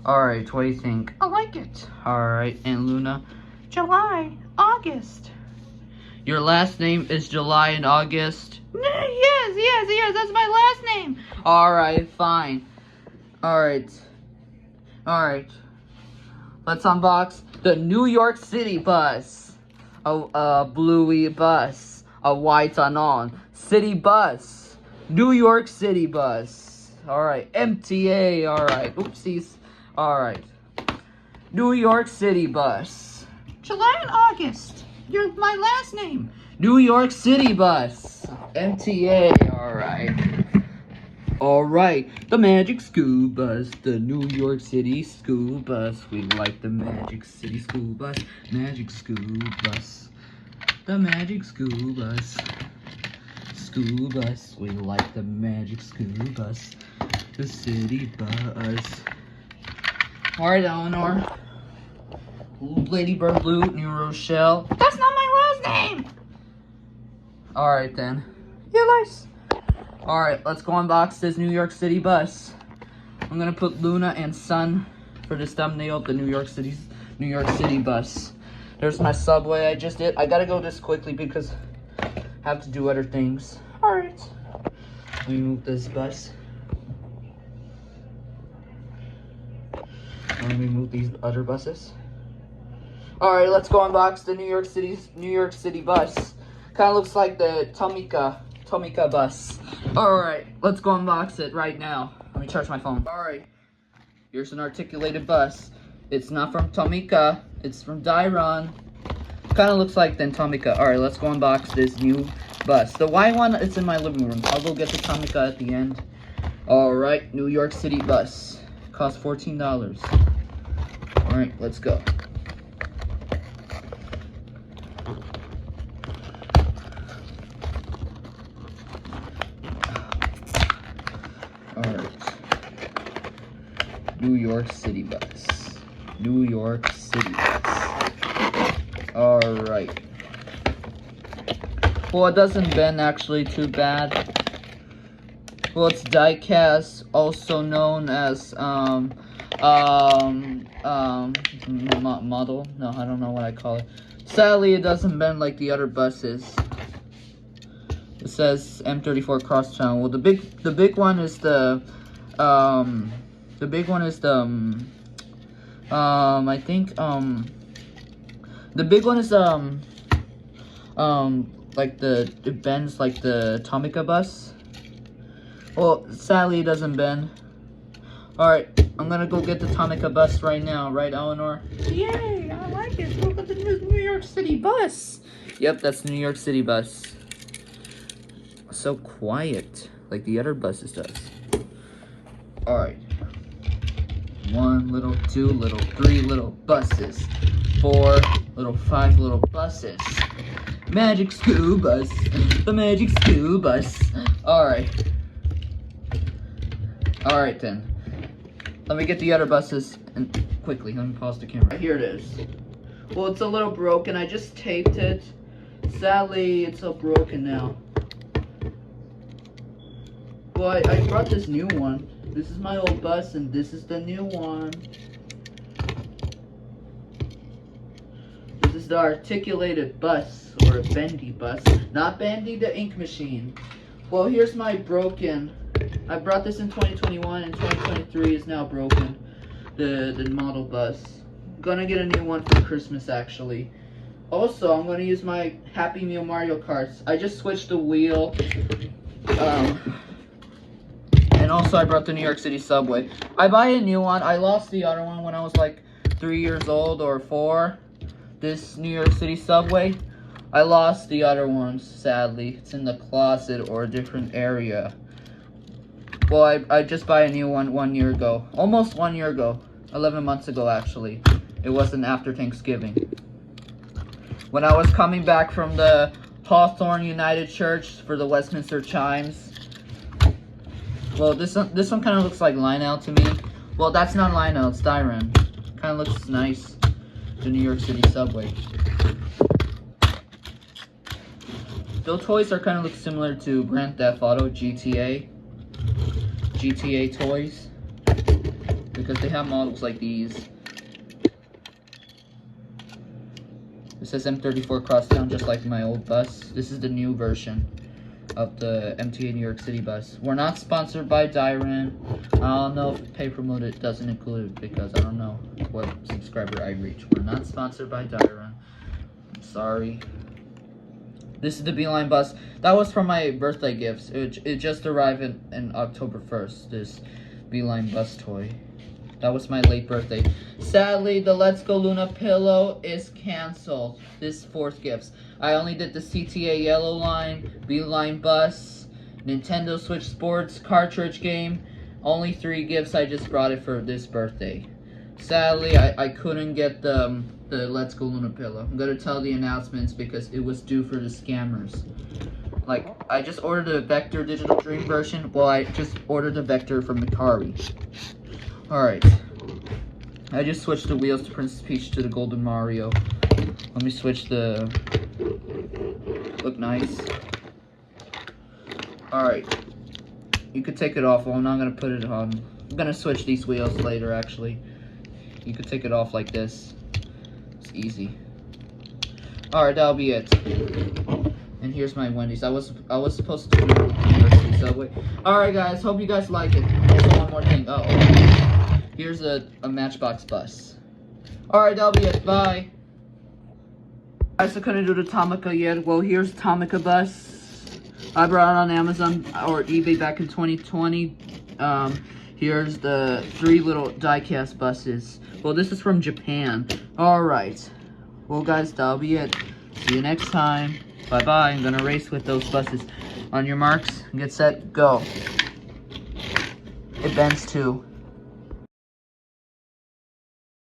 Alright, what do you think? I like it. Alright, and Luna? July, August. Your last name is July and August? Yes, that's my last name. Alright, fine. Alright. Let's unbox the New York City bus. A bluey bus. A white anon. City bus. New York City bus. Alright, MTA, alright. Oopsies. Alright. New York City bus. July and August. You're my last name. New York City bus. MTA, alright. Alright, the Magic School Bus, the New York City School Bus. We like the Magic City School Bus, Magic School Bus. The Magic School Bus. School Bus, we like the Magic School Bus. The City Bus. Alright, Elinor. Ladybird Blue, New Rochelle. That's not my last name. Alright then. You're nice. Alright, let's go unbox this New York City bus. I'm gonna put Luna and Sun for this thumbnail of the New York City bus. There's my subway I just did. I gotta go this quickly because I have to do other things. Alright. Let me move this bus. Let me move these other buses. Alright, let's go unbox the New York City bus. Kinda looks like the Tomica bus. Alright, let's go unbox it right now. Let me charge my phone. Alright, here's an articulated bus. It's not from Tomica, it's from Daron. Kinda looks like the Tomica. Alright, let's go unbox this new bus. The white one, it's in my living room. I'll go get the Tomica at the end. Alright, New York City bus. Costs $14. Alright, let's go. Alright. New York City bus. New York City bus. Alright. Well, it doesn't bend actually too bad. Well, it's Ditecast, also known as, model? No, I don't know what I call it. Sadly, it doesn't bend like the other buses. It says M34 cross channel. Well, the big one is the I think, the big one is, like it bends like the Tomica bus. Well, sadly, it doesn't bend. Alright, I'm gonna go get the Tomica bus right now, right, Elinor? Yay, I like it. Look at the New York City bus. Yep, that's the New York City bus. So quiet, like the other buses does. Alright. 1 little, 2 little, 3 little buses. 4 little, 5 little buses. Magic School Bus. The Magic School Bus. Alright. Alright then. Let me get the other buses and quickly. Let me pause the camera. Here it is. Well, it's a little broken. I just taped it. Sadly, it's so broken now. Well, I brought this new one. This is my old bus, and this is the new one. This is the articulated bus, or a bendy bus. Not Bendy the ink machine. Well, here's my broken. I brought this in 2021, and 2023 is now broken. The model bus. I'm gonna get a new one for Christmas, actually. Also, I'm gonna use my Happy Meal Mario Karts. I just switched the wheel. And also I brought the New York City subway. I buy a new one. I lost the other one when I was like 3 years old or 4. This New York City subway. I lost the other ones, sadly. It's in the closet or a different area. Well, I just buy a new one 1 year ago. Almost 1 year ago. 11 months ago, actually. It wasn't after Thanksgiving. When I was coming back from the Hawthorne United Church for the Westminster Chimes. Well, this one kind of looks like Lionel to me. Well, that's not Lionel, it's Daron. Kind of looks nice. The New York City subway. Those toys are kind of look similar to Grand Theft Auto GTA. GTA toys. because they have models like these. It says M34 Crosstown, just like my old bus. This is the new version of the MTA New York City bus. We're not sponsored by Daron. I don't know if pay promote it doesn't include, because I don't know what subscriber I reach. We're not sponsored by Daron. I'm sorry. This is the Beeline bus. That was from my birthday gifts. It just arrived in October 1st, this Beeline bus toy. That was my late birthday. Sadly, the Let's Go Luna pillow is canceled. This 4th gifts. I only did the CTA Yellow Line, Beeline bus, Nintendo Switch Sports cartridge game. Only 3 gifts. I just brought it for this birthday. Sadly, I couldn't get the Let's Go Luna pillow. I'm gonna tell the announcements because it was due for the scammers. Like, I just ordered the Vector Digital Dream version. Well, I just ordered the Vector from Macari. Alright. I just switched the wheels to Princess Peach to the Golden Mario. Let me switch the... Look nice. Alright. You could take it off. Well, I'm not going to put it on. I'm going to switch these wheels later, actually. You could take it off like this. It's easy. Alright, that'll be it. And here's my Wendy's. I was supposed to do the University Subway. Alright, guys. Hope you guys like it. Also, one more thing. Uh-oh. Here's a Matchbox bus. Alright, that'll be it. Bye. Guys, I couldn't do the Tomica yet. Well, here's Tomica bus. I brought it on Amazon or eBay back in 2020. Here's the 3 little die-cast buses. Well, this is from Japan. Alright. Well, guys, that'll be it. See you next time. Bye-bye. I'm gonna race with those buses. On your marks, get set, go. It bends too.